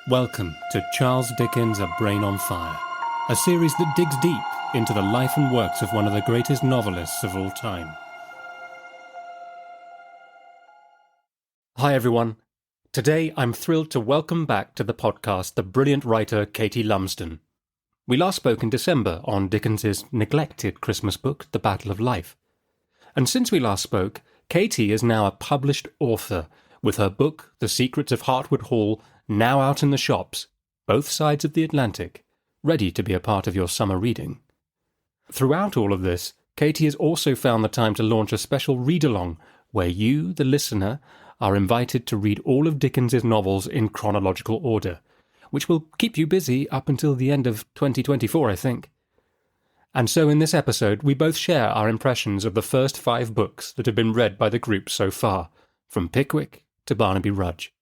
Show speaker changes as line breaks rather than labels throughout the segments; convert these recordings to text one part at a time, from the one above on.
Welcome to Charles Dickens' A Brain on Fire, a series that digs deep into the life and works of one of the greatest novelists of all time. Hi everyone. Today I'm thrilled to welcome back to the podcast the brilliant writer Katie Lumsden. We last spoke in December on Dickens's neglected Christmas book, The Battle of Life. And since we last spoke, Katie is now a published author, with her book, The Secrets of Heartwood Hall, now out in the shops, both sides of the Atlantic, ready to be a part of your summer reading. Throughout all of this, Katie has also found the time to launch a special read-along where you, the listener, are invited to read all of Dickens's novels in chronological order, which will keep you busy up until the end of 2024, I think. And so in this episode, we both share our impressions of the first 5 books that have been read by the group so far, from Pickwick to Barnaby Rudge.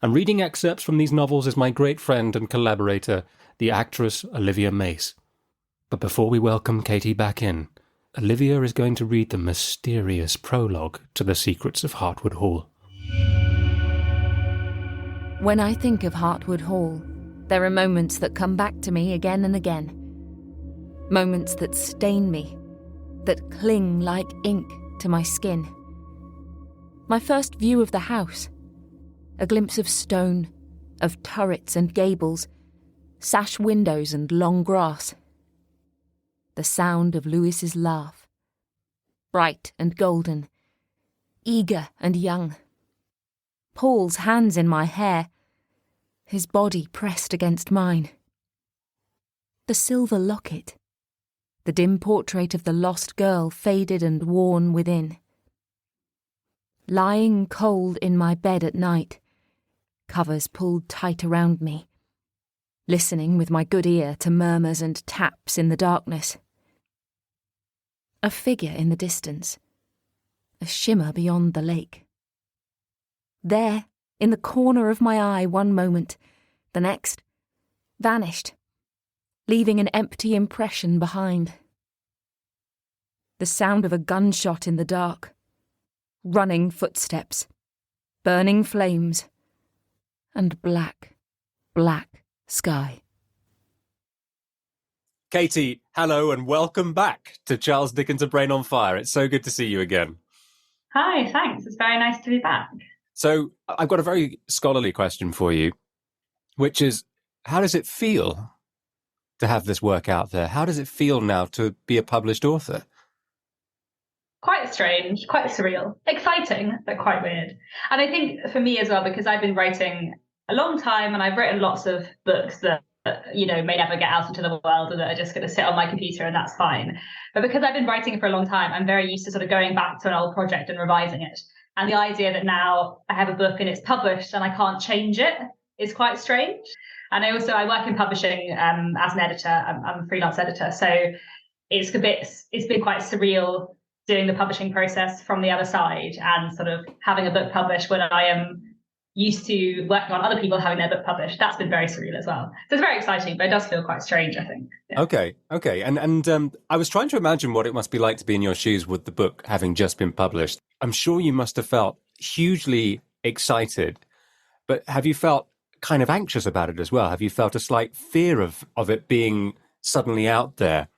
And reading excerpts from these novels is my great friend and collaborator, the actress Olivia Mace. But before we welcome Katie back in, Olivia is going to read the mysterious prologue to The Secrets of Heartwood Hall.
When I think of Heartwood Hall, there are moments that come back to me again and again. Moments that stain me, that cling like ink to my skin. My first view of the house, a glimpse of stone, of turrets and gables, sash windows and long grass. The sound of Louis's laugh, bright and golden, eager and young. Paul's hands in my hair, his body pressed against mine. The silver locket, the dim portrait of the lost girl faded and worn within. Lying cold in my bed at night, covers pulled tight around me, listening with my good ear to murmurs and taps in the darkness. A figure in the distance, a shimmer beyond the lake. There, in the corner of my eye one moment, the next, vanished, leaving an empty impression behind. The sound of a gunshot in the dark, running footsteps, burning flames, and black, black sky.
Katie, hello and welcome back to Charles Dickens' A Brain on Fire. It's so good to see you again.
Hi, thanks. It's very nice to be back.
So I've got a very scholarly question for you, which is, how does it feel to have this work out there? How does it feel now to be a published author?
Quite strange, quite surreal, exciting, but quite weird. And I think for me as well, because I've been writing a long time and I've written lots of books that, may never get out into the world and that are just going to sit on my computer and that's fine. But because I've been writing for a long time, I'm very used to sort of going back to an old project and revising it. And the idea that now I have a book and it's published and I can't change it is quite strange. And I work in publishing as an editor. I'm a freelance editor. So it's been quite surreal doing the publishing process from the other side and sort of having a book published when I am used to working on other people having their book published. That's been very surreal as well. So it's very exciting, but it does feel quite strange, I think. Yeah.
Okay. And I was trying to imagine what it must be like to be in your shoes with the book having just been published. I'm sure you must have felt hugely excited, but have you felt kind of anxious about it as well? Have you felt a slight fear of it being suddenly out there?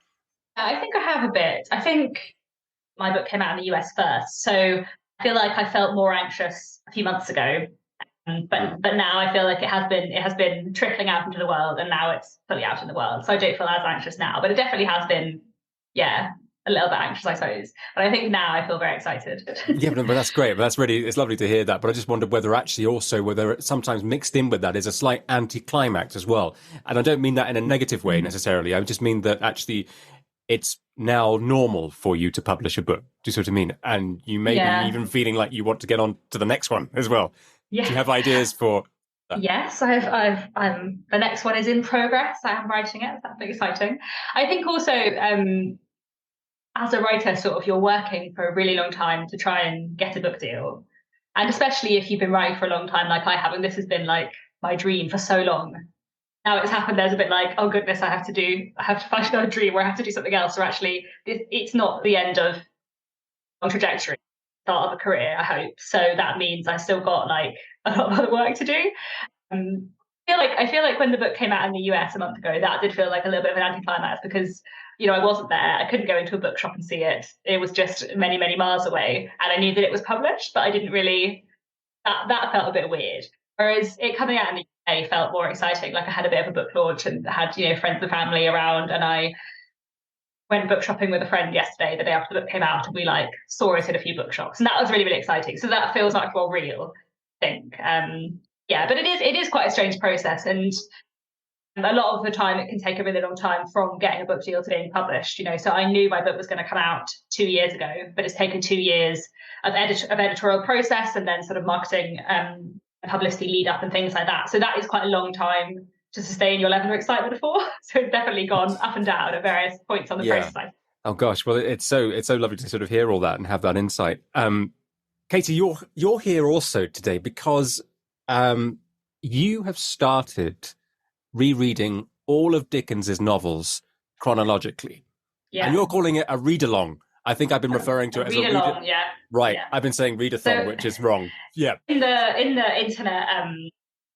I think I have a bit. I think my book came out in the US first, so I feel like I felt more anxious a few months ago. But now I feel like it has been trickling out into the world, and now it's fully out in the world. So I don't feel as anxious now, but it definitely has been, a little bit anxious, I suppose. But I think now I feel very excited.
Yeah, but that's great. But it's lovely to hear that. But I just wondered whether sometimes mixed in with that is a slight anticlimax as well. And I don't mean that in a negative way necessarily. I just mean that actually it's now normal for you to publish a book. Do you see what I mean? And you may be even feeling like you want to get on to the next one as well. Yeah. Do you have ideas for that?
Yes, I've the next one is in progress. I am writing it. That's exciting. I think also, as a writer, sort of you're working for a really long time to try and get a book deal. And especially if you've been writing for a long time like I have, and this has been like my dream for so long. Now it's happened, there's a bit like, oh goodness, I have to find another dream where I have to do something else. Or actually, it's not the end of a trajectory. Start of a career, I hope. So that means I still got like a lot of other work to do. I feel like when the book came out in the US a month ago, that did feel like a little bit of an anticlimax because, I wasn't there. I couldn't go into a bookshop and see it. It was just many, many miles away. And I knew that it was published, but I didn't really, that felt a bit weird. Whereas it coming out in the UK felt more exciting. Like I had a bit of a book launch and had, friends and family around, and I went book shopping with a friend yesterday, the day after the book came out, and we saw it in a few bookshops. And that was really, really exciting. So that feels much more real, I think. But it is quite a strange process, and a lot of the time it can take a really long time from getting a book deal to being published. So I knew my book was going to come out 2 years ago, but it's taken 2 years of editorial process and then sort of marketing, publicity lead up and things like that. So that is quite a long time to sustain your level of excitement for. So it's definitely gone up and down at various points on the process.
Oh gosh, well it's so lovely to sort of hear all that and have that insight. Katie, you're here also today because you have started rereading all of Dickens's novels chronologically. Yeah. And you're calling it a read-along. I think I've been referring to it as a read-along, yeah. Right. Yeah. I've been saying readathon, which is wrong. Yeah.
In the internet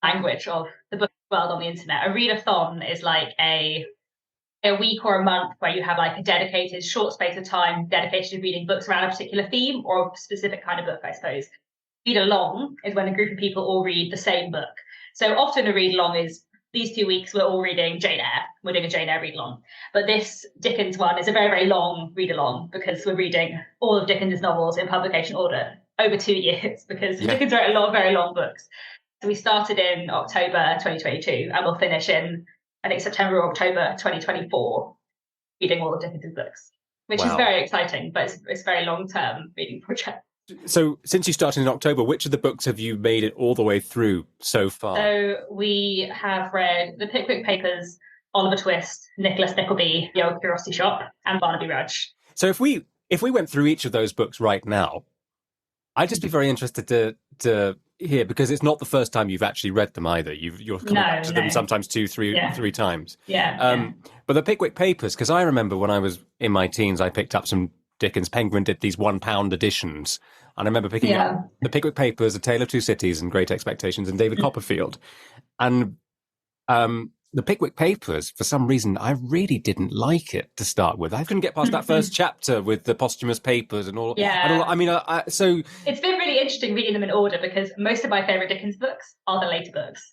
language of the book world on the internet, a readathon is like a week or a month where you have a dedicated short space of time dedicated to reading books around a particular theme or a specific kind of book, I suppose. Read along is when a group of people all read the same book. So often a read along is these 2 weeks we're all reading Jane Eyre. We're doing a Jane Eyre read along. But this Dickens one is a very, very long read along because we're reading all of Dickens's novels in publication order over 2 years because Dickens wrote a lot of very long books. So we started in October 2022 and we'll finish in, I think, September or October 2024, reading all of Dickens's books, which is very exciting, but it's a very long-term reading project.
So since you started in October, which of the books have you made it all the way through so far?
So we have read The Pickwick Papers, Oliver Twist, Nicholas Nickleby, The Old Curiosity Shop, and Barnaby Rudge.
So if we went through each of those books right now, I'd just be very interested to hear, because it's not the first time you've actually read them either. You're coming back to them sometimes 2, 3 times. But The Pickwick Papers, because I remember when I was in my teens, I picked up some Dickens. Penguin did these £1 editions. And I remember picking up The Pickwick Papers, A Tale of Two Cities, and Great Expectations, and David Copperfield. And The Pickwick Papers, for some reason, I really didn't like it to start with. I couldn't get past that first chapter with the posthumous papers and all. Yeah. So
it's been really interesting reading them in order because most of my favourite Dickens books are the later books.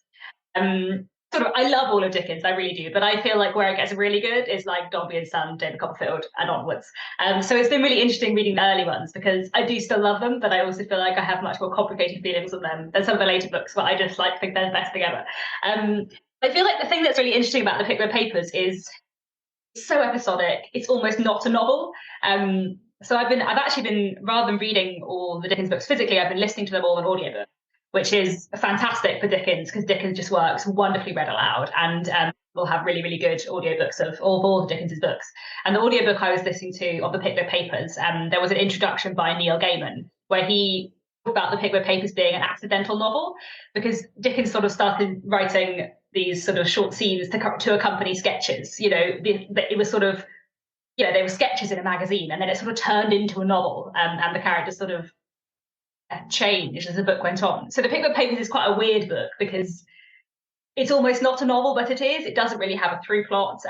I love all of Dickens, I really do, but I feel like where it gets really good is Dombey and Son, David Copperfield, and onwards. So it's been really interesting reading the early ones because I do still love them, but I also feel like I have much more complicated feelings on them than some of the later books, but I just think they're the best thing ever. I feel like the thing that's really interesting about The Pickwick Papers is it's so episodic, it's almost not a novel. So I've actually been, rather than reading all the Dickens books physically, I've been listening to them all in audiobook, which is fantastic for Dickens because Dickens just works wonderfully read aloud, and we'll have really, really good audiobooks of all of Dickens's books. And the audiobook I was listening to of The Pickwick Papers, there was an introduction by Neil Gaiman where he talked about The Pickwick Papers being an accidental novel because Dickens sort of started writing these sort of short scenes to accompany sketches. It was sort of, they were sketches in a magazine, and then it sort of turned into a novel, and the characters sort of changed as the book went on. So The Pickwick Papers is quite a weird book because it's almost not a novel, but it is. It doesn't really have a through plot.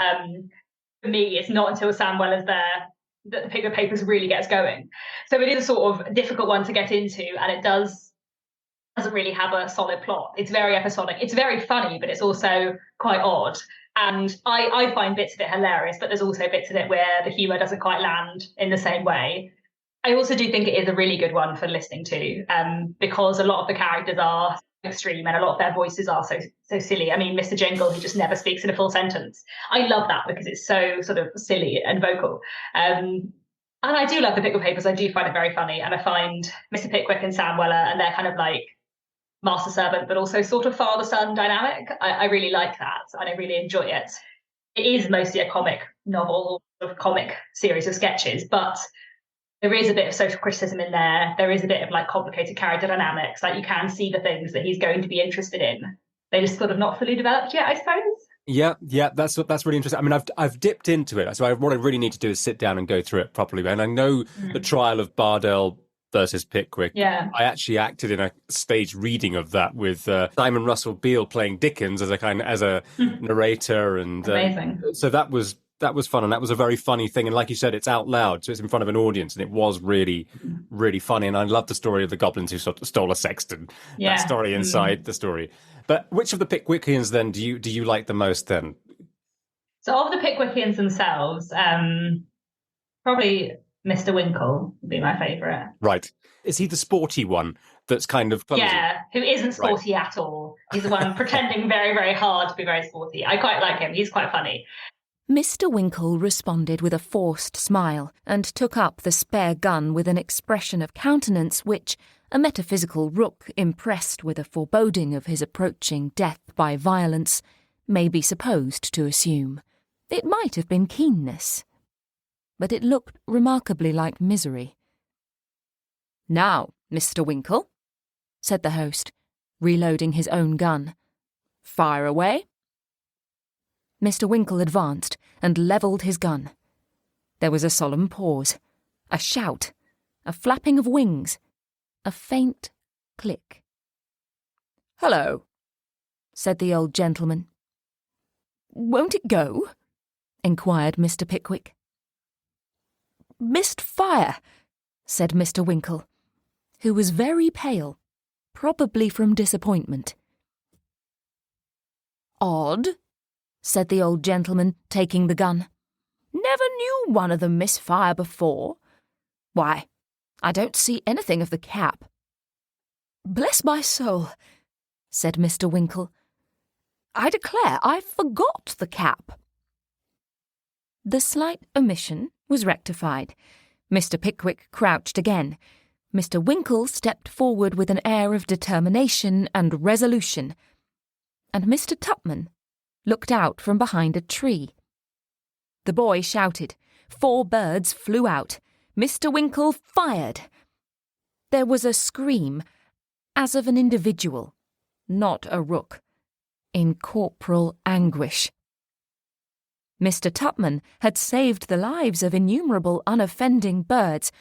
For me, it's not until Sam Weller's there that The Pickwick Papers really gets going. So it is a sort of difficult one to get into, and it doesn't really have a solid plot. It's very episodic. It's very funny, but it's also quite odd. And I find bits of it hilarious, but there's also bits of it where the humour doesn't quite land in the same way. I also do think it is a really good one for listening to, because a lot of the characters are extreme and a lot of their voices are so silly. I mean, Mr. Jingle, who just never speaks in a full sentence. I love that because it's so sort of silly and vocal. And I do love The Pickwick Papers. I do find it very funny. And I find Mr. Pickwick and Sam Weller and their kind of master-servant, but also sort of father-son dynamic. I really like that and I really enjoy it. It is mostly a comic novel, sort of comic series of sketches, but there is a bit of social criticism in there. There is a bit of complicated character dynamics. You can see the things that he's going to be interested in. They just sort of not fully developed yet, I suppose.
Yeah, that's really interesting. I mean, I've dipped into it. So what I really need to do is sit down and go through it properly. And I know the trial of Bardell versus Pickwick.
Yeah.
I actually acted in a stage reading of that with Simon Russell Beale playing Dickens as a narrator, and
Amazing.
so that was fun, and that was a very funny thing. And like you said, it's out loud, so it's in front of an audience, and it was really, really funny. And I love the story of the goblins who stole a sexton.
Yeah.
That story inside the story. But which of the Pickwickians then do you like the most then?
So of the Pickwickians themselves, probably Mr. Winkle would be my favourite.
Right. Is he the sporty one that's kind of clumsy?
Yeah, who isn't sporty at all. He's the one pretending very, very hard to be very sporty. I quite like him. He's quite funny.
Mr. Winkle responded with a forced smile and took up the spare gun with an expression of countenance which a metaphysical rook impressed with a foreboding of his approaching death by violence may be supposed to assume. It might have been keenness, but it looked remarkably like misery. "Now, Mr. Winkle," said the host, reloading his own gun. "Fire away." Mr. Winkle advanced and levelled his gun. There was a solemn pause, a shout, a flapping of wings, a faint click. "Hello," said the old gentleman. "Won't it go?" inquired Mr. Pickwick. "Missed fire," said Mr. Winkle, who was very pale, probably from disappointment. "Odd," said the old gentleman, taking the gun. "Never knew one of them miss fire before. Why, I don't see anything of the cap." "Bless my soul," said Mr. Winkle. "I declare I forgot the cap." The slight omission was rectified. Mr. Pickwick crouched again. Mr. Winkle stepped forward with an air of determination and resolution, and Mr. Tupman looked out from behind a tree. The boy shouted. 4 birds flew out. Mr. Winkle fired. There was a scream, as of an individual, not a rook, in corporal anguish. Mr. Tupman had saved the lives of innumerable unoffending birds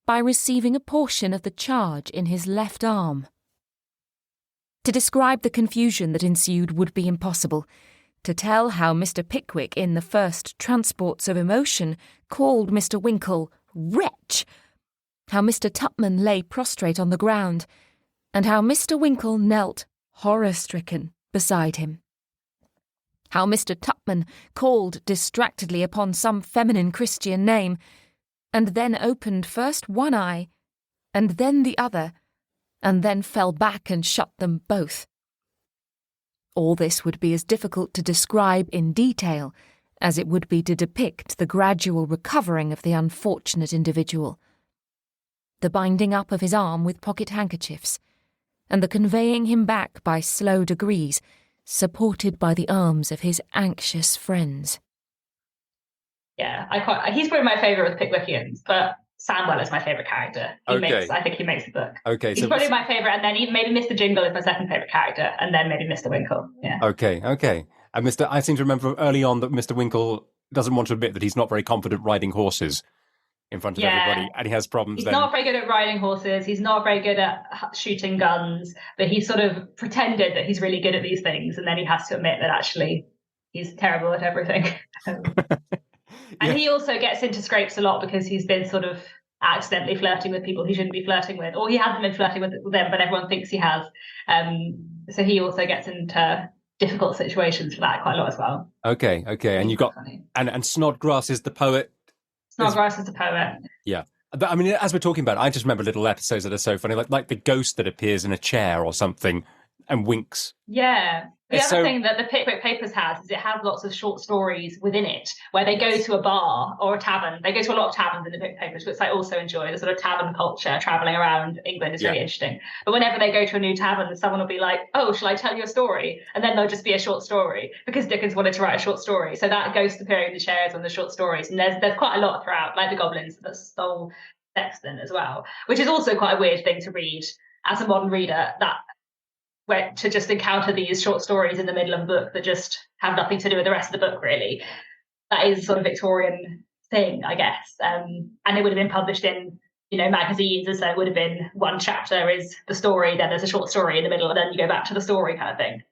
by receiving a portion of the charge in his left arm. To describe the confusion that ensued would be impossible. To tell how Mr. Pickwick, in the first transports of emotion, called Mr. Winkle wretch, how Mr. Tupman lay prostrate on the ground, and how Mr. Winkle knelt, horror-stricken, beside him. How Mr. Tupman called distractedly upon some feminine Christian name, and then opened first one eye, and then the other, and then fell back and shut them both. All this would be as difficult to describe in detail as it would be to depict the gradual recovering of the unfortunate individual, the binding up of his arm with pocket handkerchiefs, and the conveying him back by slow degrees, supported by the arms of his anxious friends.
Yeah, he's probably my favourite with Pickwickians, but Samwell is my favourite character. I think he makes the book.
Okay,
he's probably my favourite, and then even maybe Mr. Jingle is my second favourite character, and then maybe Mr. Winkle. Yeah.
Okay. And I seem to remember early on that Mr. Winkle doesn't want to admit that he's not very confident riding horses in front of everybody, and he has problems.
He's not very good at riding horses. He's not very good at shooting guns, but he sort of pretended that he's really good at these things, and then he has to admit that actually he's terrible at everything. And he also gets into scrapes a lot because he's been sort of accidentally flirting with people he shouldn't be flirting with, or he hasn't been flirting with them, but everyone thinks he has. So he also gets into difficult situations for that quite a lot as well.
Okay. And you got and Snodgrass is the poet.
Snodgrass is the poet.
Yeah. But I mean, as we're talking about it, I just remember little episodes that are so funny, like the ghost that appears in a chair or something and winks.
Yeah. The other thing that the Pickwick Papers has is it has lots of short stories within it where they go to a bar or a tavern. They go to a lot of taverns in the Pickwick Papers, which I also enjoy. The sort of tavern culture traveling around England is really interesting. But whenever they go to a new tavern, someone will be like, "Oh, shall I tell you a story?" And then there'll just be a short story because Dickens wanted to write a short story. So that ghost appearing in the chairs and the short stories. And there's quite a lot throughout, like the goblins that stole Sexton as well, which is also quite a weird thing to read as a modern reader, where to just encounter these short stories in the middle of a book that just have nothing to do with the rest of the book, really. That is a sort of Victorian thing, I guess. And it would have been published in magazines, and so it would have been one chapter is the story, then there's a short story in the middle, and then you go back to the story kind of thing,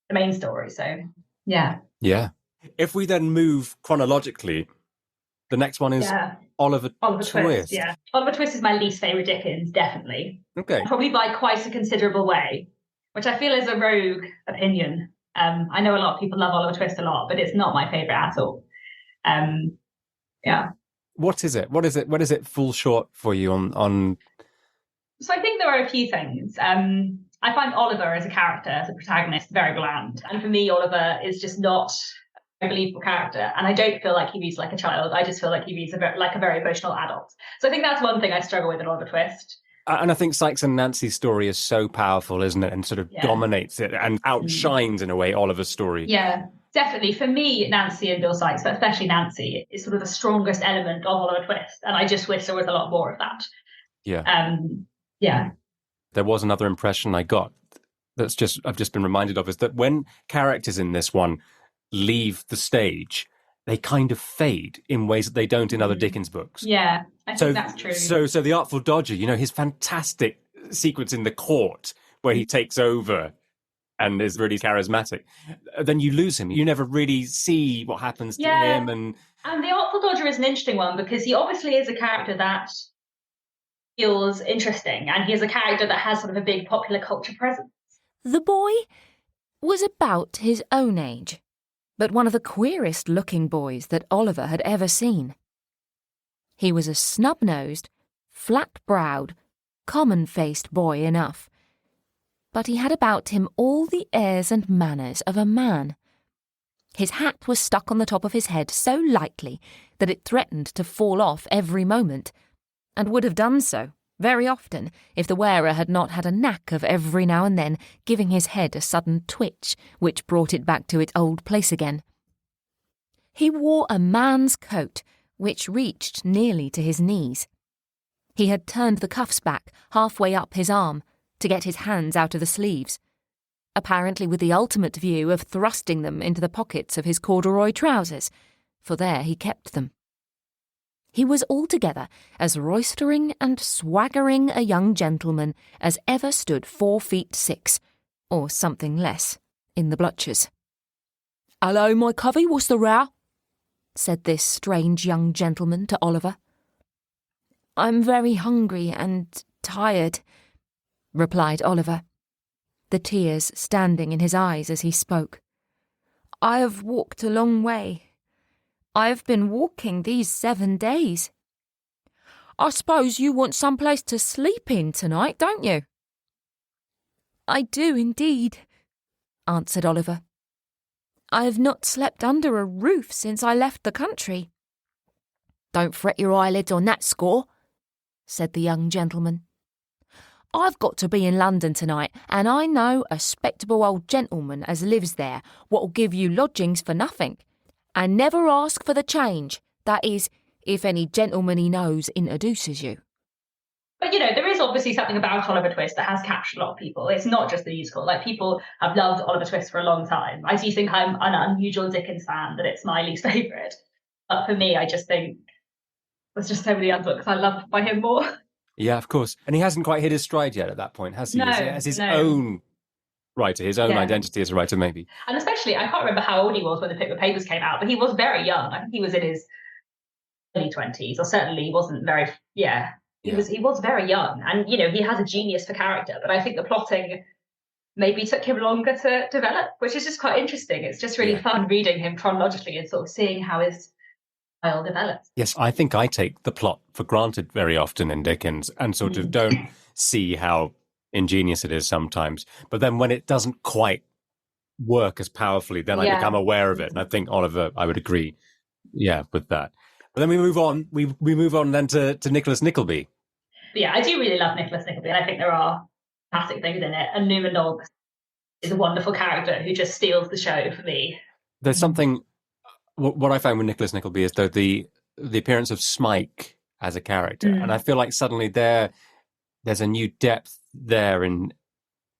the main story. So, yeah.
Yeah. If we then move chronologically, the next one is Oliver Twist.
Yeah. Oliver Twist is my least favourite Dickens, definitely.
Okay.
Probably by quite a considerable way, which I feel is a rogue opinion. I know a lot of people love Oliver Twist a lot, but it's not my favourite at all. Yeah.
What is it? What is it? Where does it fall short for you on?
So I think there are a few things. I find Oliver as a character, as a protagonist, very bland. And for me, Oliver is just not a believable character. And I don't feel like he reads like a child. I just feel like he reads like a very emotional adult. So I think that's one thing I struggle with in Oliver Twist.
And I think Sikes and Nancy's story is so powerful, isn't it? And sort of dominates it and outshines, in a way, Oliver's story.
Yeah, definitely. For me, Nancy and Bill Sikes, but especially Nancy, is sort of the strongest element of Oliver Twist. And I just wish there was a lot more of that.
Yeah.
Yeah.
There was another impression I got I've just been reminded of, is that when characters in this one leave the stage, they kind of fade in ways that they don't in other Dickens books.
Yeah, I think that's true.
So the Artful Dodger, his fantastic sequence in the court where he takes over and is really charismatic, then you lose him. You never really see what happens to him. And
the Artful Dodger is an interesting one because he obviously is a character that feels interesting, and he is a character that has sort of a big popular culture presence.
The boy was about his own age, but one of the queerest looking boys that Oliver had ever seen. He was a snub-nosed, flat-browed, common-faced boy enough, but he had about him all the airs and manners of a man. His hat was stuck on the top of his head so lightly that it threatened to fall off every moment, and would have done so very often if the wearer had not had a knack of every now and then giving his head a sudden twitch which brought it back to its old place again. He wore a man's coat which reached nearly to his knees. He had turned the cuffs back halfway up his arm to get his hands out of the sleeves, apparently with the ultimate view of thrusting them into the pockets of his corduroy trousers, for there he kept them. He was altogether as roistering and swaggering a young gentleman as ever stood 4'6", or something less, in the bluchers. "Hello, my covey, what's the row?" said this strange young gentleman to Oliver. "I'm very hungry and tired," replied Oliver, the tears standing in his eyes as he spoke. "I have walked a long way. I have been walking these 7 days. I suppose you want some place to sleep in tonight, don't you?" "I do indeed," answered Oliver. "I have not slept under a roof since I left the country." "Don't fret your eyelids on that score," said the young gentleman. "I've got to be in London tonight, and I know a 'spectable old gentleman as lives there what'll give you lodgings for nothing, and never ask for the change, that is, if any gentleman he knows introduces you."
But, there is obviously something about Oliver Twist that has captured a lot of people. It's not just the musical. Like, people have loved Oliver Twist for a long time. I do think I'm an unusual Dickens fan, that it's my least favourite. But for me, I just think there's just so many other books I love by him more.
Yeah, of course. And he hasn't quite hit his stride yet at that point, has he? As his own writer, his own identity as a writer, maybe.
And especially, I can't remember how old he was when the Pickwick Papers came out, but he was very young. I think he was in his early 20s, or certainly he wasn't very, he was very young. And, he has a genius for character, but I think the plotting maybe took him longer to develop, which is just quite interesting. It's just really fun reading him chronologically and sort of seeing how his style develops.
Yes, I think I take the plot for granted very often in Dickens and sort of don't see how ingenious it is sometimes. But then when it doesn't quite work as powerfully, then I become aware of it. And I think Oliver, I would agree, with that. But then we move on. We move on then to Nicholas Nickleby.
But I do really love Nicholas Nickleby, and I think there are fantastic things in it. And Newman Noggs is a wonderful character who just steals the show for me.
There's something. What I found with Nicholas Nickleby is though the appearance of Smike as a character, and I feel like suddenly there's a new depth there in.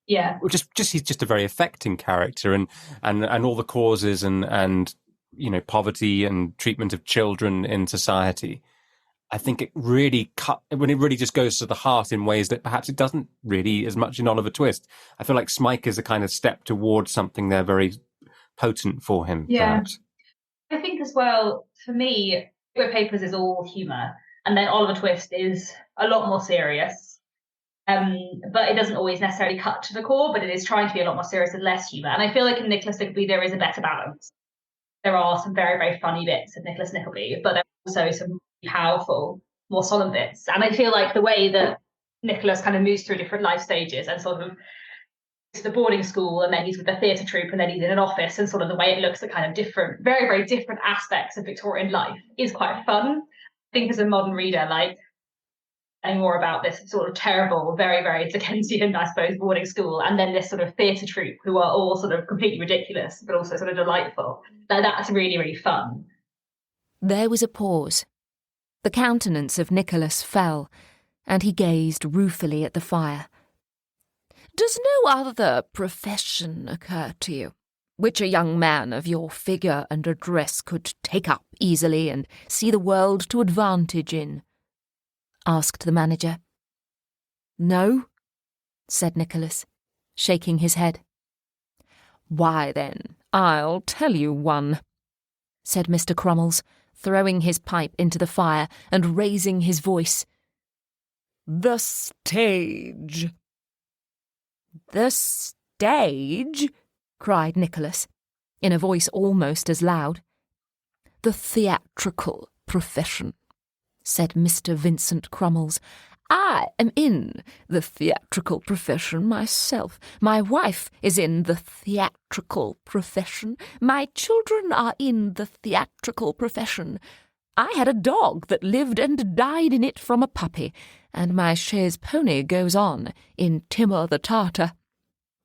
Yeah.
He's just a very affecting character, and all the causes and poverty and treatment of children in society. I think it really when it really just goes to the heart in ways that perhaps it doesn't really as much in Oliver Twist. I feel like Smike is a kind of step towards something there very potent for him.
Yeah.
Perhaps.
I think as well, for me, Wet Papers is all humour, and then Oliver Twist is a lot more serious. But it doesn't always necessarily cut to the core, but it is trying to be a lot more serious and less humour. And I feel like in Nicholas Nickleby there is a better balance. There are some very, very funny bits of Nicholas Nickleby, but there are also some powerful, more solemn bits. And I feel like the way that Nicholas kind of moves through different life stages and sort of to the boarding school, and then he's with the theatre troupe, and then he's in an office, and sort of the way it looks at kind of different, very, very different aspects of Victorian life is quite fun. I think as a modern reader, like, learning more about this sort of terrible, very, very Dickensian, I suppose, boarding school, and then this sort of theatre troupe who are all sort of completely ridiculous, but also sort of delightful. That's really, really fun.
There was a pause. The countenance of Nicholas fell, and he gazed ruefully at the fire. Does no other profession occur to you, which a young man of your figure and address could take up easily and see the world to advantage in? Asked the manager. No, said Nicholas, shaking his head. Why then, I'll tell you one, said Mr. Crummles, throwing his pipe into the fire and raising his voice. The stage. The stage? Cried Nicholas, in a voice almost as loud. The theatrical profession, said Mr. Vincent Crummles. I am in the theatrical profession myself. My wife is in the theatrical profession. My children are in the theatrical profession. I had a dog that lived and died in it from a puppy, and my chaise pony goes on in Timur the Tartar.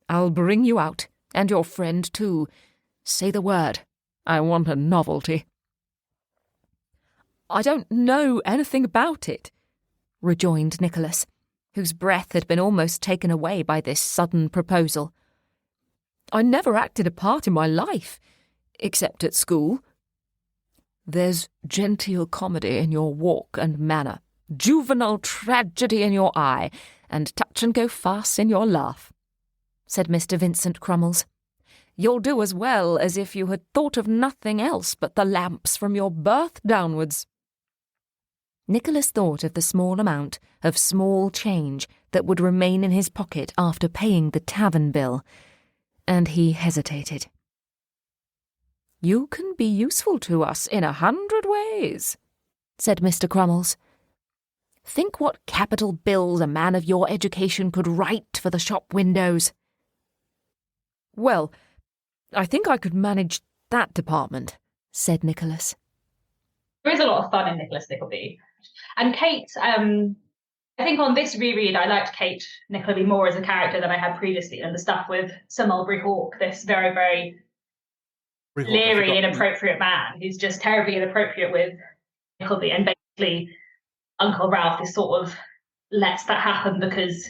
I'll bring you out, and your friend too. Say the word. I want a novelty. I don't know anything about it, rejoined Nicholas, whose breath had been almost taken away by this sudden proposal. I never acted a part in my life, except at school. There's genteel comedy in your walk and manner, juvenile tragedy in your eye, and touch-and-go farce in your laugh, said Mr. Vincent Crummles. You'll do as well as if you had thought of nothing else but the lamps from your birth downwards. Nicholas thought of the small amount of small change that would remain in his pocket after paying the tavern bill, and he hesitated. You can be useful to us in 100 ways, said Mr. Crummles. Think what capital bills a man of your education could write for the shop windows. Well, I think I could manage that department, said Nicholas.
There is a lot of fun in Nicholas Nickleby. And Kate, I think on this reread, I liked Kate Nickleby more as a character than I had previously, and the stuff with Sir Mulberry Hawk, this very, very leery, inappropriate man who's just terribly inappropriate with Nickleby, and basically Uncle Ralph is sort of lets that happen because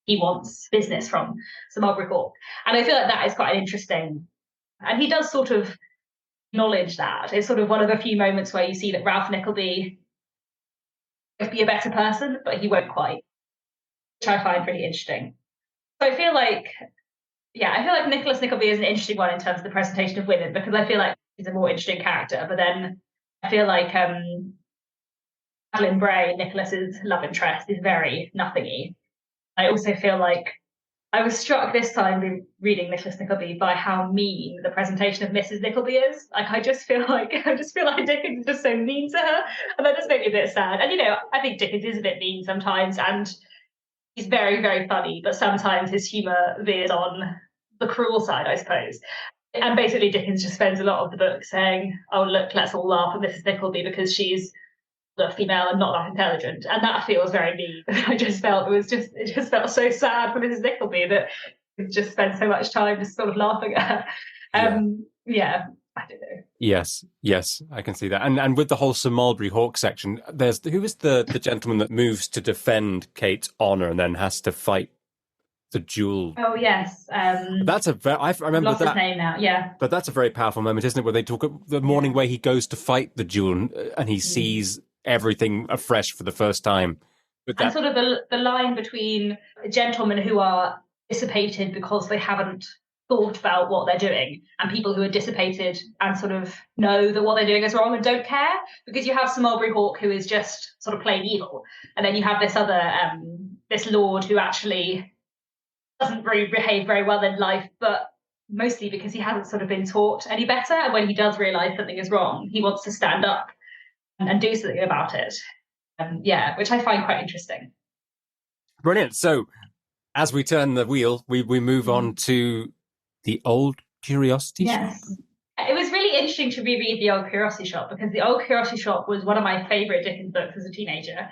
he wants business from Sir Mulberry Hawk. And I feel like that is quite an interesting, and he does sort of acknowledge that. It's sort of one of the few moments where you see that Ralph Nickleby might be a better person, but he won't quite, which I find pretty interesting. So I feel like Nicholas Nickleby is an interesting one in terms of the presentation of women, because I feel like he's a more interesting character. But then I feel like Madeline Bray, Nicholas's love interest, is very nothingy. I also feel like I was struck this time reading Nicholas Nickleby by how mean the presentation of Mrs. Nickleby is. Like, I just feel like Dickens is just so mean to her, and that just made me a bit sad. And I think Dickens is a bit mean sometimes, and he's very, very funny, but sometimes his humour veers on the cruel side, I suppose. And basically, Dickens just spends a lot of the book saying, "Oh, look, let's all laugh at Mrs. Nickleby because she's a female and not that intelligent," and that feels very mean. I just felt it just felt so sad for Mrs. Nickleby that it just spent so much time just sort of laughing at her. Yeah, I don't know.
Yes, I can see that. And with the whole Sir Mulberry Hawk section, who is the gentleman that moves to defend Kate's honour and then has to fight the duel?
Oh yes,
that's a very. I remember
lost
that
his name now. Yeah,
but that's a very powerful moment, isn't it? Where they talk the morning where he goes to fight the duel and he sees everything afresh for the first time. But
and sort of the line between gentlemen who are dissipated because they haven't thought about what they're doing, and people who are dissipated and sort of know that what they're doing is wrong and don't care, because you have Sir Mulberry Hawk, who is just sort of plain evil, and then you have this other this lord who actually doesn't really behave very well in life, but mostly because he hasn't sort of been taught any better, and when he does realize something is wrong, he wants to stand up and do something about it. Which I find quite interesting.
Brilliant. So as we turn the wheel, we move on to the Old Curiosity Shop.
It was really interesting to reread the Old Curiosity Shop, because the Old Curiosity Shop was one of my favourite Dickens books as a teenager.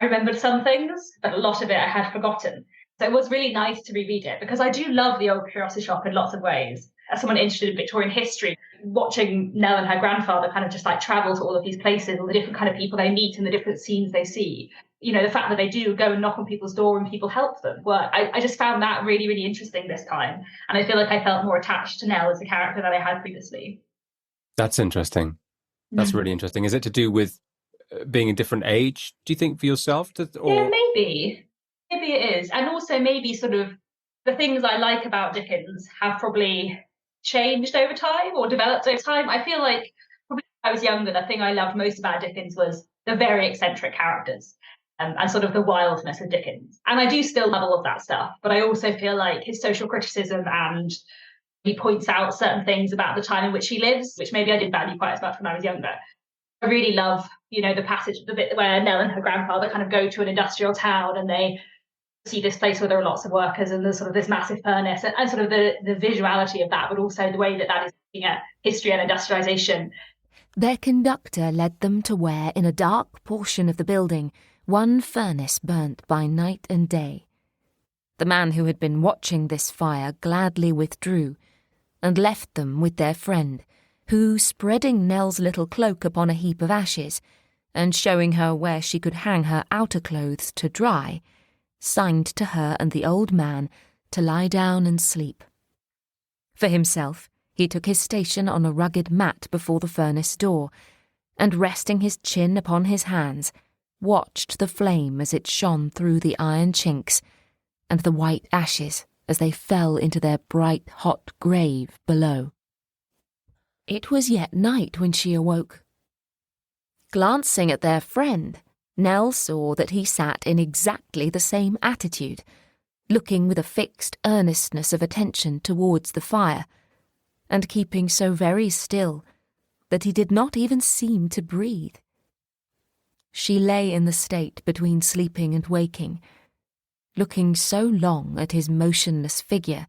I remembered some things, but a lot of it I had forgotten. So it was really nice to reread it, because I do love the Old Curiosity Shop in lots of ways. As someone interested in Victorian history, watching Nell and her grandfather kind of just like travel to all of these places, all the different kind of people they meet and the different scenes they see, the fact that they do go and knock on people's door and people help them. Well, I just found that really, really interesting this time. And I feel like I felt more attached to Nell as a character than I had previously.
That's interesting. That's really interesting. Is it to do with being a different age, do you think, for yourself?
Yeah, maybe. Maybe it is. And also maybe sort of the things I like about Dickens have probably changed over time or developed over time. I feel like probably when I was younger, the thing I loved most about Dickens was the very eccentric characters and sort of the wildness of Dickens. And I do still love all of that stuff, but I also feel like his social criticism, and he points out certain things about the time in which he lives, which maybe I didn't value quite as much when I was younger. I really love, the passage, the bit where Nell and her grandfather kind of go to an industrial town and they see this place where there are lots of workers and there's sort of this massive furnace, and sort of the visuality of that, but also the way that is looking at history and industrialization.
Their conductor led them to where, in a dark portion of the building, one furnace burnt by night and day. The man who had been watching this fire gladly withdrew, and left them with their friend, who, spreading Nell's little cloak upon a heap of ashes, and showing her where she could hang her outer clothes to dry, signed to her and the old man to lie down and sleep. For himself, he took his station on a rugged mat before the furnace door, and resting his chin upon his hands, watched the flame as it shone through the iron chinks, and the white ashes as they fell into their bright hot grave below. It was yet night when she awoke. Glancing at their friend, Nell saw that he sat in exactly the same attitude, looking with a fixed earnestness of attention towards the fire, and keeping so very still that he did not even seem to breathe. She lay in the state between sleeping and waking, looking so long at his motionless figure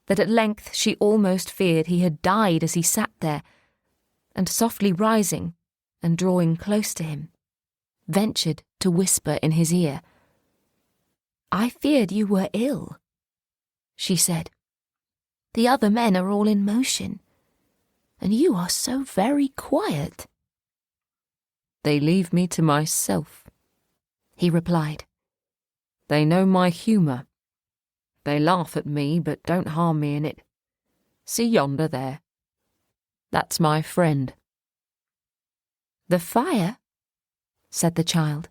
that at length she almost feared he had died as he sat there, and softly rising and drawing close to him, ventured to whisper in his ear. "I feared you were ill," she said. "The other men are all in motion, and you are so very quiet." "They leave me to myself," he replied. "They know my humour. They laugh at me, but don't harm me in it. See yonder there. That's my friend." "The fire?" said the child.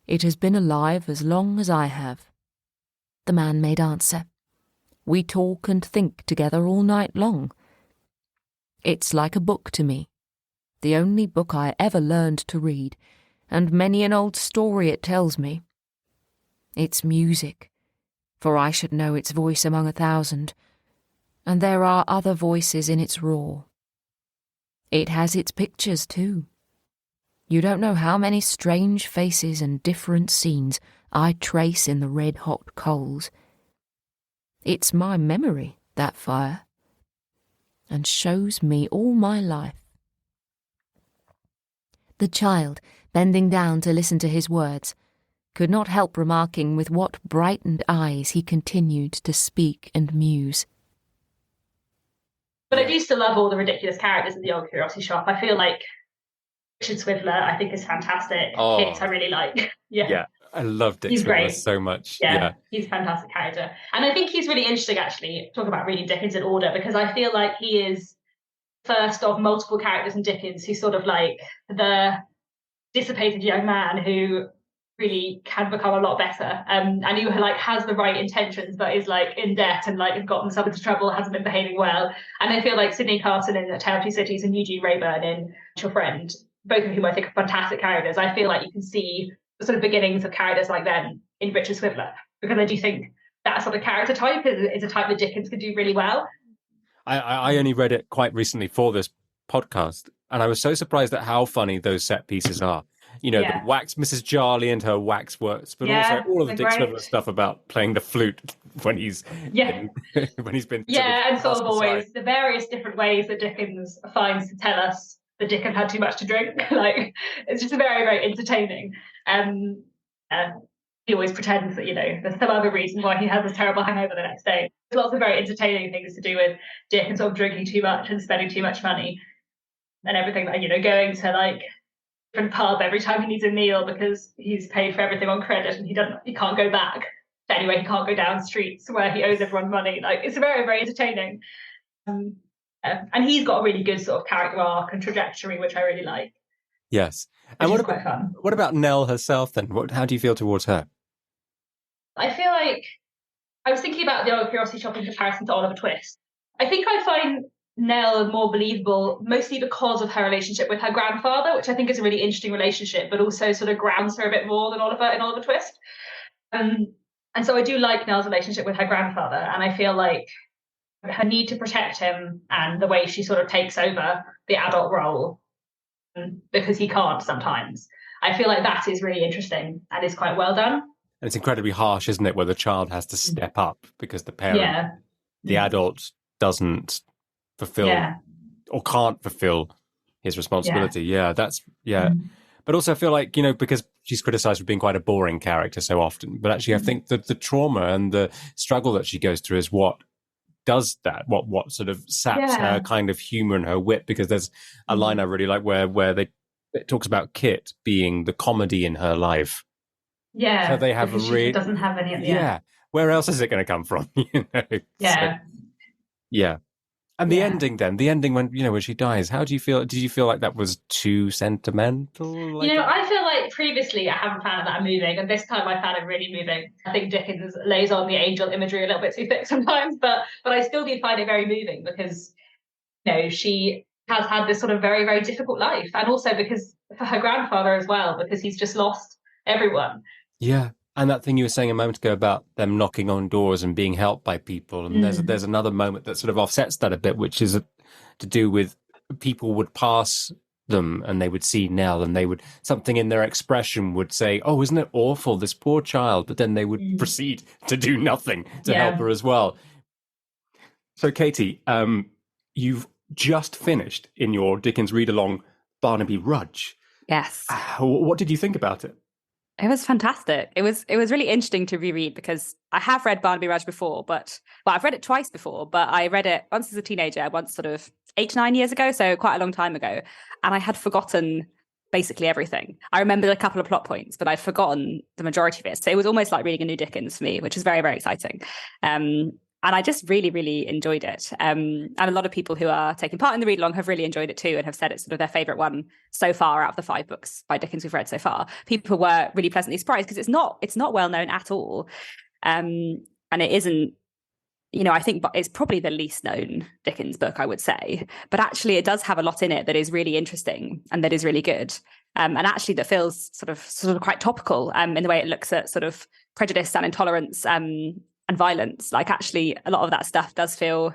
"It has been alive as long as I have," the man made answer. "We talk and think together all night long. It's like a book to me, the only book I ever learned to read, and many an old story it tells me. It's music, for I should know its voice among 1,000, and there are other voices in its roar. It has its pictures too. You don't know how many strange faces and different scenes I trace in the red-hot coals. It's my memory, that fire, and shows me all my life." The child, bending down to listen to his words, could not help remarking with what brightened eyes he continued to speak and muse.
But I do still love all the ridiculous characters in the Old Curiosity Shop. I feel like Richard Swiveller, I think, is fantastic. Hicks, I really like.
Yeah, I love Dick Swiveller so much.
Yeah, he's a fantastic character. And I think he's really interesting, actually, talk about reading Dickens in order, because I feel like he is first of multiple characters in Dickens who's sort of like the dissipated young man who really can become a lot better, and who like has the right intentions but is like in debt and like has gotten himself into trouble, hasn't been behaving well. And I feel like Sydney Carson in A Tale of Two Cities and Eugene Wrayburn in Your Friend, both of whom I think are fantastic characters. I feel like you can see the sort of beginnings of characters like them in Richard Swiveller, because I do think that sort of character type is a type that Dickens could do really well.
I only read it quite recently for this podcast, and I was so surprised at how funny those set pieces are. You know, the wax Mrs. Jarley and her waxworks, but also all of the Dick Swiveller stuff about playing the flute when he's been
and sort of always the various different ways that Dickens finds to tell us that Dickens had too much to drink. Like, it's just very, very entertaining. He always pretends that, you know, there's some other reason why he has this terrible hangover the next day. There's lots of very entertaining things to do with Dickens sort of drinking too much and spending too much money and everything, like, you know, going to like different pub every time he needs a meal because he's paid for everything on credit and he can't go back. Anyway, he can't go down streets where he owes everyone money. Like, it's very, very entertaining. And he's got a really good sort of character arc and trajectory, which I really like.
Yes. And what about Nell herself then? How do you feel towards her?
I feel like I was thinking about the Old Curiosity Shop in comparison to Oliver Twist. I think I find Nell more believable, mostly because of her relationship with her grandfather, which I think is a really interesting relationship, but also sort of grounds her a bit more than Oliver in Oliver Twist. And so I do like Nell's relationship with her grandfather, and I feel like her need to protect him and the way she sort of takes over the adult role because he can't sometimes. I feel like that is really interesting and is quite well done.
And it's incredibly harsh, isn't it, where the child has to step up because the parent, the adult, doesn't fulfill or can't fulfill his responsibility. But also I feel like, you know, because she's criticized for being quite a boring character so often, but actually I think that the trauma and the struggle that she goes through is what does that, what sort of saps her kind of humor and her wit, because there's a line I really like where it talks about Kit being the comedy in her life.
Yeah,
so they have
she doesn't have any.
Yeah, where else is it going to come from? You know. And the ending, then the ending when she dies. How do you feel? Did you feel like that was too sentimental?
I feel like previously I haven't found it that moving, and this time I found it really moving. I think Dickens lays on the angel imagery a little bit too thick sometimes, but I still do find it very moving because, you know, she has had this sort of very, very difficult life, and also because for her grandfather as well, because he's just lost everyone.
Yeah. And that thing you were saying a moment ago about them knocking on doors and being helped by people. And there's another moment that sort of offsets that a bit, which is to do with people would pass them and they would see Nell and they would, something in their expression would say, oh, isn't it awful, this poor child? But then they would proceed to do nothing to help her as well. So, Katie, you've just finished in your Dickens read-along Barnaby Rudge.
Yes.
What did you think about it?
It was fantastic. It was really interesting to reread because I have read Barnaby Rudge before, I've read it twice before, but I read it once as a teenager, once sort of 8 to 9 years ago, so quite a long time ago. And I had forgotten basically everything. I remembered a couple of plot points, but I'd forgotten the majority of it. So it was almost like reading a new Dickens for me, which is very, very exciting. And I just really, really enjoyed it. And a lot of people who are taking part in the read-along have really enjoyed it too and have said it's sort of their favourite one so far out of the 5 books by Dickens we've read so far. People were really pleasantly surprised because it's not well known at all. And it isn't, you know, I think it's probably the least known Dickens book, I would say. But actually it does have a lot in it that is really interesting and that is really good. And actually that feels sort of quite topical in the way it looks at sort of prejudice and intolerance and violence. Like, actually a lot of that stuff does feel,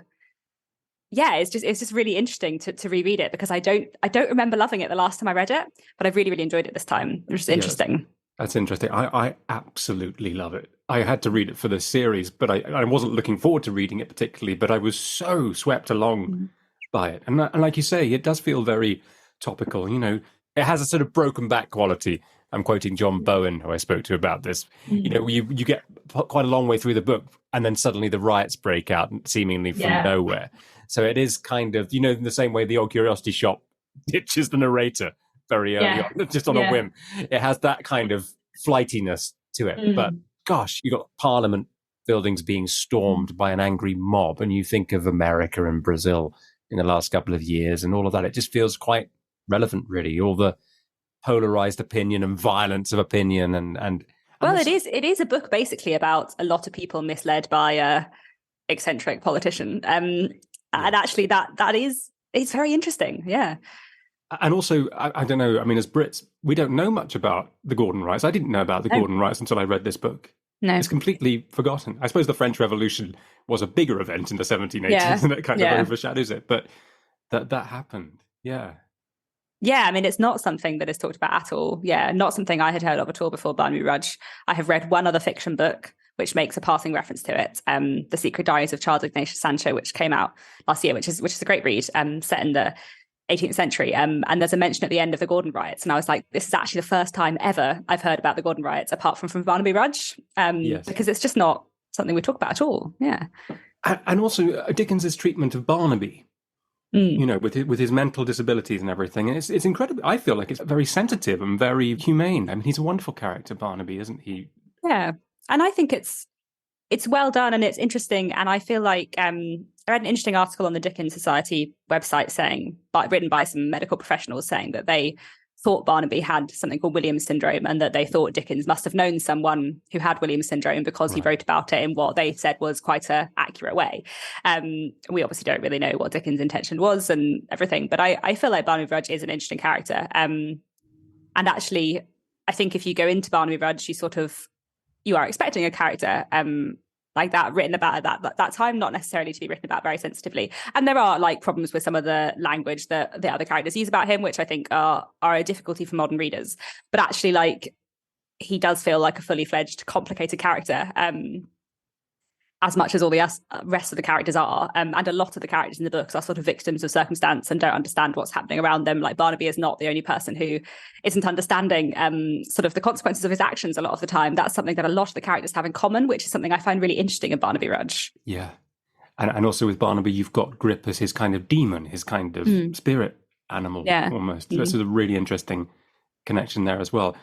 it's just really interesting to reread it because I don't remember loving it the last time I read it, but I've really, really enjoyed it this time, which is interesting.
That's interesting. I absolutely love it. I had to read it for the series, but I wasn't looking forward to reading it particularly, but I was so swept along by it. And like you say, it does feel very topical. You know, it has a sort of broken back quality. I'm quoting John Bowen, who I spoke to about this. You know, you get quite a long way through the book and then suddenly the riots break out seemingly from nowhere. So it is kind of, you know, in the same way the Old Curiosity Shop ditches the narrator very early on, just on a whim. It has that kind of flightiness to it. But gosh, you got Parliament buildings being stormed by an angry mob, and you think of America and Brazil in the last couple of years and all of that. It just feels quite relevant, really. All the polarized opinion and violence of opinion and
well, it is a book basically about a lot of people misled by a eccentric politician. And actually it's very interesting. Yeah.
And also, I don't know, I mean, as Brits, we don't know much about the Gordon riots. I didn't know about the Gordon riots until I read this book.
No.
It's completely forgotten. I suppose the French Revolution was a bigger event in the 1780s and it kind of overshadows it. But that happened. Yeah.
Yeah, I mean, it's not something that is talked about at all. Yeah, not something I had heard of at all before Barnaby Rudge. I have read one other fiction book which makes a passing reference to it, The Secret Diaries of Charles Ignatius Sancho, which came out last year, which is a great read, set in the 18th century. And there's a mention at the end of the Gordon riots. And I was like, this is actually the first time ever I've heard about the Gordon riots, apart from Barnaby Rudge, because it's just not something we talk about at all. Yeah.
And also Dickens's treatment of Barnaby, you know, with his mental disabilities and everything. And it's incredible. I feel like it's very sensitive and very humane. I mean, he's a wonderful character, Barnaby, isn't he?
Yeah. And I think it's well done and it's interesting. And I feel like I read an interesting article on the Dickens Society website written by some medical professionals saying that they thought Barnaby had something called Williams syndrome and that they thought Dickens must have known someone who had Williams syndrome because he wrote about it in what they said was quite an accurate way. We obviously don't really know what Dickens' intention was and everything, but I feel like Barnaby Rudge is an interesting character. And actually, I think if you go into Barnaby Rudge, you are expecting a character like that written about at that time, not necessarily to be written about very sensitively. And there are like problems with some of the language that the other characters use about him, which I think are a difficulty for modern readers. But actually, like, he does feel like a fully fledged, complicated character, as much as all the rest of the characters are. And a lot of the characters in the books are sort of victims of circumstance and don't understand what's happening around them. Like Barnaby is not the only person who isn't understanding sort of the consequences of his actions a lot of the time. That's something that a lot of the characters have in common, which is something I find really interesting in Barnaby Rudge.
Yeah. And also with Barnaby, you've got Grip as his kind of demon, his kind of spirit animal, almost. This is a really interesting connection there as well.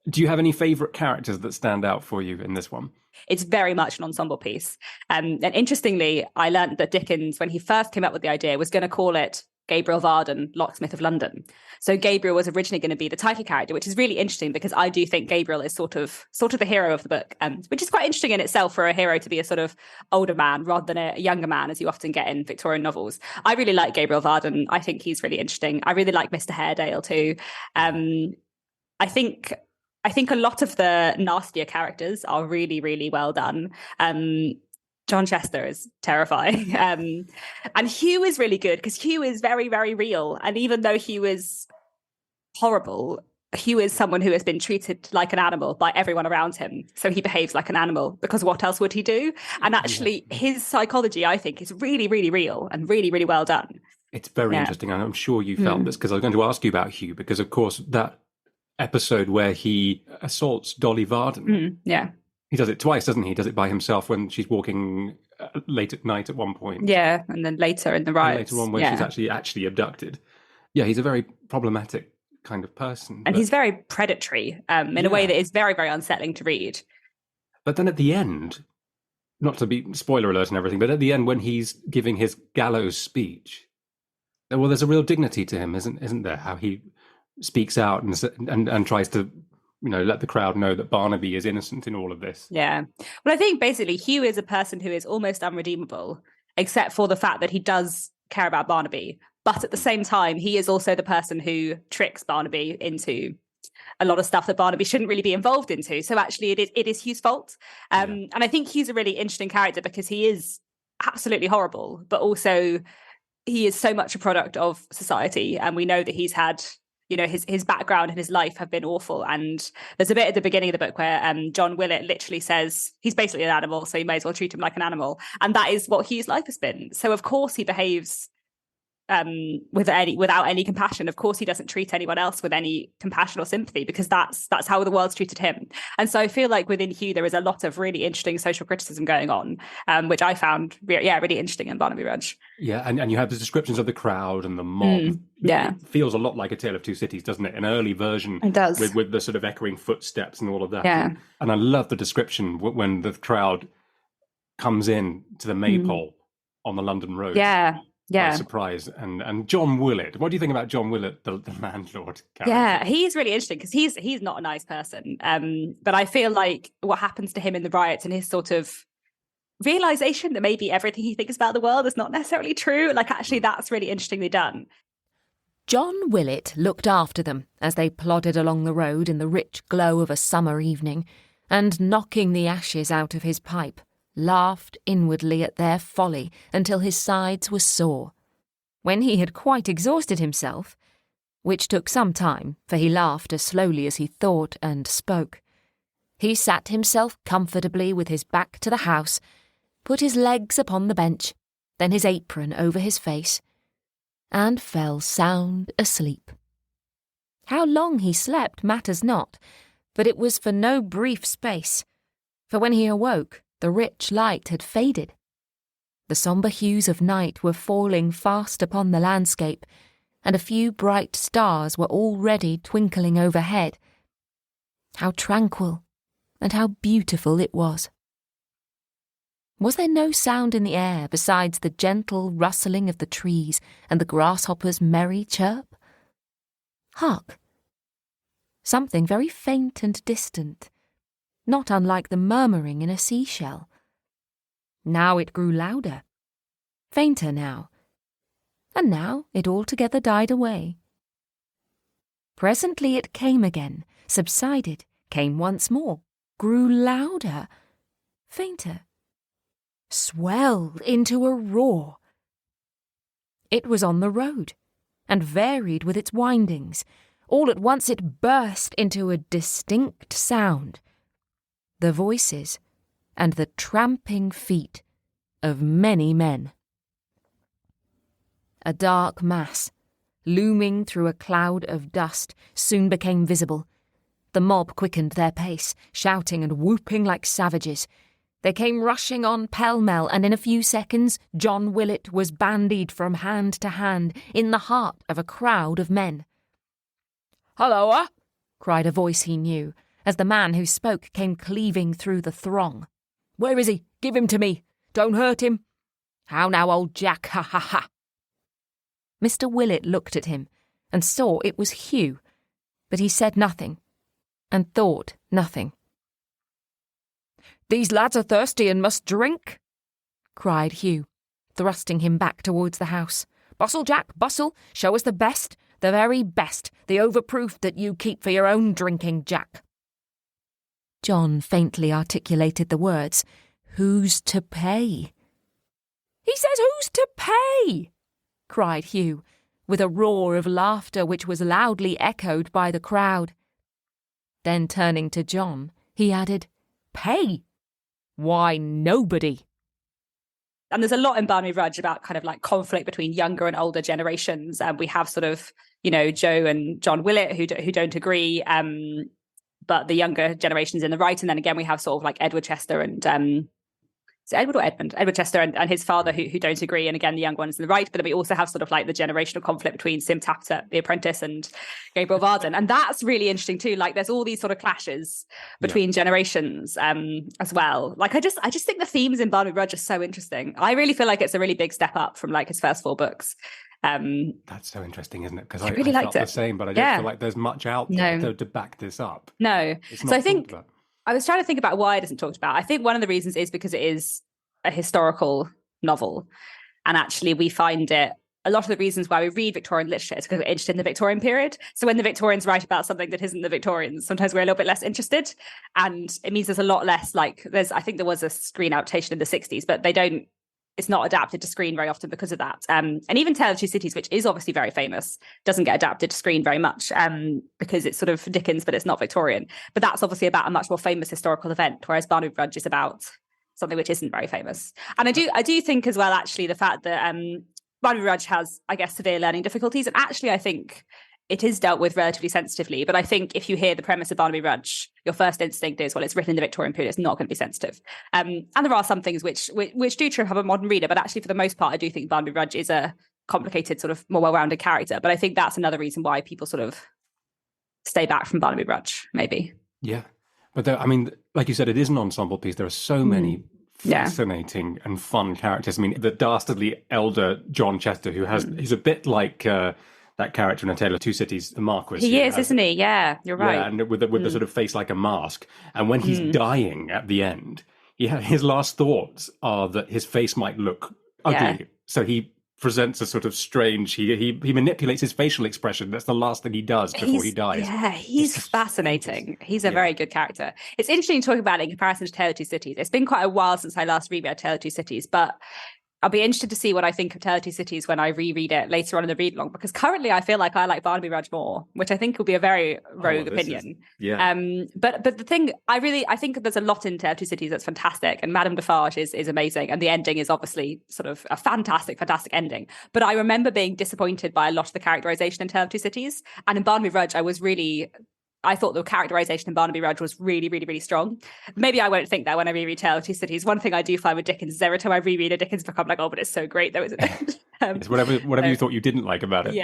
Do you have any favourite characters that stand out for you in this one?
It's very much an ensemble piece. And interestingly, I learned that Dickens, when he first came up with the idea, was going to call it Gabriel Varden, Locksmith of London. So Gabriel was originally going to be the title character, which is really interesting because I do think Gabriel is sort of the hero of the book, which is quite interesting in itself for a hero to be a sort of older man rather than a younger man, as you often get in Victorian novels. I really like Gabriel Varden. I think he's really interesting. I really like Mr. Haredale too. I think a lot of the nastier characters are really, really well done. John Chester is terrifying. And Hugh is really good because Hugh is very, very real. And even though Hugh is horrible, Hugh is someone who has been treated like an animal by everyone around him. So he behaves like an animal because what else would he do? And actually his psychology, I think, is really, really real and really, really well done.
It's very interesting. And I'm sure you felt this because I was going to ask you about Hugh because, of course, that episode where he assaults Dolly Varden. He does it twice, doesn't he? He does it by himself when she's walking late at night at one point.
Yeah, and then later in the riots.
And later on when she's actually abducted. Yeah, he's a very problematic kind of person.
And he's very predatory in a way that is very, very unsettling to read.
But then at the end, not to be spoiler alert and everything, but at the end when he's giving his gallows speech, well, there's a real dignity to him, isn't there? How he speaks out and tries to, you know, let the crowd know that Barnaby is innocent in all of this.
Yeah. Well, I think basically Hugh is a person who is almost unredeemable, except for the fact that he does care about Barnaby. But at the same time, he is also the person who tricks Barnaby into a lot of stuff that Barnaby shouldn't really be involved into. So actually it is Hugh's fault. And I think Hugh's a really interesting character because he is absolutely horrible, but also he is so much a product of society. And we know that he's had, you know, his background and his life have been awful. And there's a bit at the beginning of the book where John Willett literally says he's basically an animal, so you may as well treat him like an animal. And that is what Hugh's life has been. So of course he behaves without any compassion. Of course he doesn't treat anyone else with any compassion or sympathy because that's how the world's treated him. And so I feel like within Hugh there is a lot of really interesting social criticism going on, which I found really interesting in Barnaby Rudge.
Yeah, and you have the descriptions of the crowd and the mob. It feels a lot like A Tale of Two Cities, doesn't it? An early version.
It does.
With the sort of echoing footsteps and all of that.
Yeah.
And I love the description when the crowd comes in to the maypole on the London road.
Yeah. Yeah.
surprise. And John Willett, what do you think about John Willett, the landlord character?
Yeah, he's really interesting because he's not a nice person. But I feel like what happens to him in the riots and his sort of realization that maybe everything he thinks about the world is not necessarily true. Like, actually, that's really interestingly done.
John Willett looked after them as they plodded along the road in the rich glow of a summer evening, and knocking the ashes out of his pipe, laughed inwardly at their folly until his sides were sore. When he had quite exhausted himself, which took some time, for he laughed as slowly as he thought and spoke, he sat himself comfortably with his back to the house, put his legs upon the bench, then his apron over his face, and fell sound asleep. How long he slept matters not, but it was for no brief space, for when he awoke, the rich light had faded. The sombre hues of night were falling fast upon the landscape, and a few bright stars were already twinkling overhead. How tranquil and how beautiful it was! Was there no sound in the air besides the gentle rustling of the trees and the grasshopper's merry chirp? Hark! Something very faint and distant, not unlike the murmuring in a seashell. Now it grew louder, fainter now, and now it altogether died away. Presently it came again, subsided, came once more, grew louder, fainter, swelled into a roar. It was on the road, and varied with its windings. All at once it burst into a distinct sound, the voices and the tramping feet of many men. A dark mass, looming through a cloud of dust, soon became visible. The mob quickened their pace, shouting and whooping like savages. They came rushing on pell-mell, and in a few seconds John Willett was bandied from hand to hand in the heart of a crowd of men. "Halloa!" cried a voice he knew, as the man who spoke came cleaving through the throng. "Where is he? Give him to me! Don't hurt him! How now, old Jack, ha ha ha!" Mr. Willett looked at him, and saw it was Hugh, but he said nothing, and thought nothing. "These lads are thirsty and must drink," cried Hugh, thrusting him back towards the house. "Bustle, Jack, bustle! Show us the best, the very best, the overproof that you keep for your own drinking, Jack." John faintly articulated the words, "Who's to pay?" "He says who's to pay?" cried Hugh, with a roar of laughter which was loudly echoed by the crowd. Then turning to John, he added, "Pay? Why, nobody."
And there's a lot in Barnaby Rudge about kind of like conflict between younger and older generations. And we have sort of, Joe and John Willett who don't agree, but the younger generation's in the right. And then again, we have sort of like Edward Chester and is it Edward or Edmund? Edward Chester and his father who don't agree. And again, the young ones in the right. But then we also have sort of like the generational conflict between Sim Tappert, the apprentice, and Gabriel Varden. And that's really interesting too. Like there's all these sort of clashes between generations as well. Like I just think the themes in Barnaby Rudge are so interesting. I really feel like it's a really big step up from like his first 4 books.
That's so interesting, isn't it? Because I
really liked
felt
it.
the same, but I don't feel like there's much out there to back this up.
No. So I think I was trying to think about why it isn't talked about. I think one of the reasons is because it is a historical novel. And actually we find it, a lot of the reasons why we read Victorian literature is because we're interested in the Victorian period. So when the Victorians write about something that isn't the Victorians, sometimes we're a little bit less interested. And it means there's a lot less, like I think there was a screen adaptation in the 60s, but it's not adapted to screen very often because of that. And even Tale of Two Cities, which is obviously very famous, doesn't get adapted to screen very much because it's sort of Dickens, but it's not Victorian. But that's obviously about a much more famous historical event, whereas Barnaby Rudge is about something which isn't very famous. And I do think as well, actually, the fact that Barnaby Rudge has, I guess, severe learning difficulties. And actually, I think it is dealt with relatively sensitively. But I think if you hear the premise of Barnaby Rudge, your first instinct is, well, it's written in the Victorian period, it's not going to be sensitive. And there are some things which do trip up a modern reader. But actually, for the most part, I do think Barnaby Rudge is a complicated, sort of more well-rounded character. But I think that's another reason why people sort of stay back from Barnaby Rudge, maybe.
Yeah. But like you said, it is an ensemble piece. There are so many fascinating and fun characters. I mean, the dastardly elder John Chester, he's a bit like that character in A Tale of Two Cities, the Marquis.
He is, isn't he? Yeah, you're right.
Yeah, and with the sort of face like a mask. And when he's dying at the end, his last thoughts are that his face might look ugly.
Yeah.
So he presents a sort of strange, he manipulates his facial expression. That's the last thing he does before he dies.
Yeah, he's fascinating. He's a very good character. It's interesting talking about it in comparison to Tale of Two Cities. It's been quite a while since I last reread Tale of Two Cities, but I'll be interested to see what I think of Tale of Two Cities when I reread it later on in the read along, because currently I feel like I like Barnaby Rudge more, which I think will be a very rogue opinion. But the thing I think there's a lot in Tale of Two Cities that's fantastic, and Madame Defarge is amazing, and the ending is obviously sort of a fantastic ending. But I remember being disappointed by a lot of the characterization in Tale of Two Cities, and in Barnaby Rudge I thought the characterization in Barnaby Rudge was really, really, really strong. Maybe I won't think that when I reread Tale of Two Cities. One thing I do find with Dickens is every time I reread a Dickens book, I'm like, oh, but it's so great though, isn't it?
It's whatever you thought you didn't like about it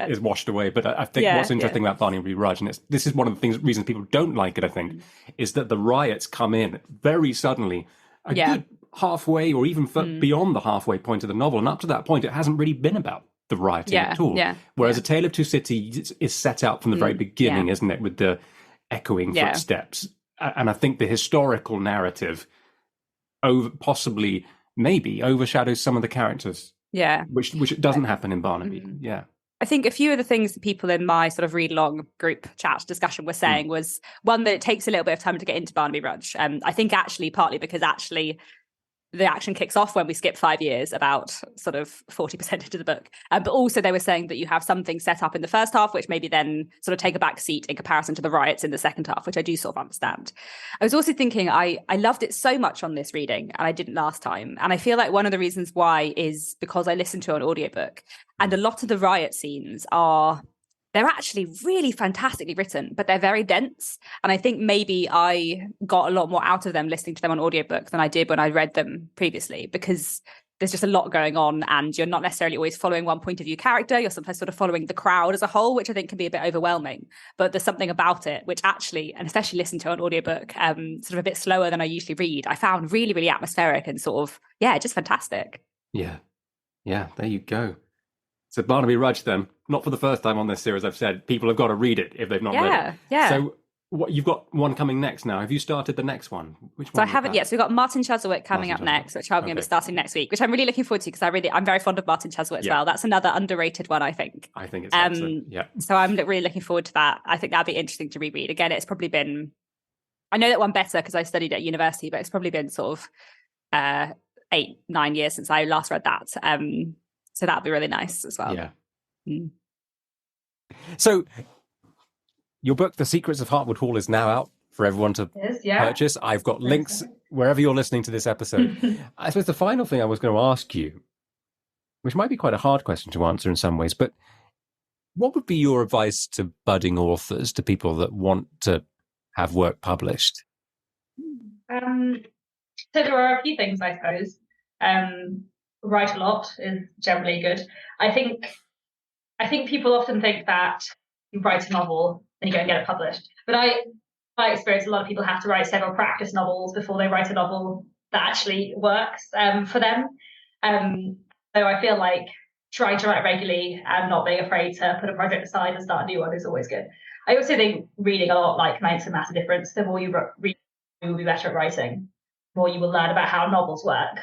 is washed away. But I think what's interesting about Barnaby Rudge, and this is one of the reasons people don't like it, I think, is that the riots come in very suddenly, a good halfway or even beyond the halfway point of the novel. And up to that point, it hasn't really been about the writing at all. Whereas A Tale of Two Cities is set out from the very beginning, isn't it, with the echoing footsteps. And I think the historical narrative maybe overshadows some of the characters. Yeah. Which doesn't happen in Barnaby. Yeah.
I think a few of the things that people in my sort of read-along group chat discussion were saying was, one, that it takes a little bit of time to get into Barnaby Rudge. I think actually partly because the action kicks off when we skip 5 years, about sort of 40% into the book. But also they were saying that you have some things set up in the first half, which maybe then sort of take a back seat in comparison to the riots in the second half, which I do sort of understand. I was also thinking I loved it so much on this reading, and I didn't last time. And I feel like one of the reasons why is because I listened to an audiobook, and a lot of the riot scenes they're actually really fantastically written, but they're very dense. And I think maybe I got a lot more out of them listening to them on audiobook than I did when I read them previously, because there's just a lot going on and you're not necessarily always following one point of view character. You're sometimes sort of following the crowd as a whole, which I think can be a bit overwhelming. But there's something about it, which actually, and especially listening to an audiobook, sort of a bit slower than I usually read, I found really, really atmospheric and sort of, just fantastic.
Yeah. Yeah, there you go. So Barnaby Rudge, then, not for the first time on this series, I've said people have got to read it if they've not read it.
Yeah.
So you've got one coming next now. Have you started the next one? Which one?
So I haven't yet. So we've got Martin Chuzzlewit coming up next, which I'm going to be starting next week, which I'm really looking forward to because I'm very fond of Martin Chuzzlewit as well. That's another underrated one, I think.
I think it's excellent. Yeah.
So I'm really looking forward to that. I think that'd be interesting to reread. Again, it's probably been, I know that one better because I studied at university, but it's probably been sort of 8-9 years since I last read that. So that'd be really nice as well.
Yeah. So your book, The Secrets of Heartwood Hall, is now out for everyone to purchase. I've got links wherever you're listening to this episode. I suppose the final thing I was going to ask you, which might be quite a hard question to answer in some ways, but what would be your advice to budding authors, to people that want to have work published?
So there are a few things, I suppose. Write a lot is generally good. I think people often think that you write a novel and you go and get it published. But my experience, a lot of people have to write several practice novels before they write a novel that actually works for them. So I feel like trying to write regularly and not being afraid to put a project aside and start a new one is always good. I also think reading a lot makes a massive difference. The more you read, you will be better at writing. The more you will learn about how novels work.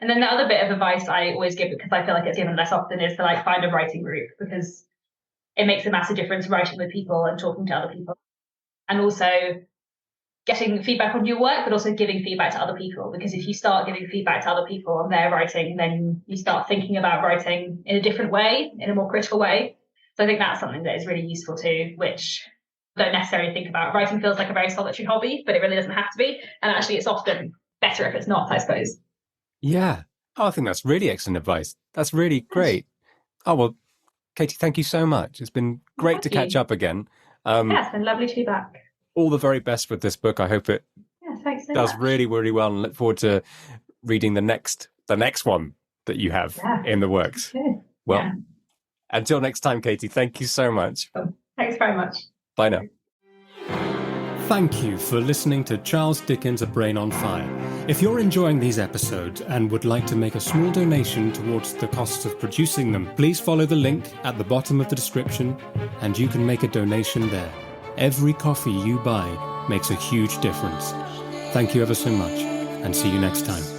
And then the other bit of advice I always give, because I feel like it's given less often, is to find a writing group, because it makes a massive difference writing with people and talking to other people, and also getting feedback on your work, but also giving feedback to other people. Because if you start giving feedback to other people on their writing, then you start thinking about writing in a different way, in a more critical way. So I think that's something that is really useful too, which I don't necessarily think about. Writing feels like a very solitary hobby, but it really doesn't have to be. And actually it's often better if it's not, I suppose.
Yeah. Oh, I think that's really excellent advice. That's really great. Oh, well, Katie, thank you so much. It's been great to catch up again.
It's been lovely to be back.
All the very best with this book. I hope it does really, really well, and look forward to reading the next one that you have in the works.
Okay.
Well, until next time, Katie, thank you so much.
Thanks very much.
Bye now. Thank you for listening to Charles Dickens' A Brain on Fire. If you're enjoying these episodes and would like to make a small donation towards the costs of producing them, please follow the link at the bottom of the description and you can make a donation there. Every coffee you buy makes a huge difference. Thank you ever so much and see you next time.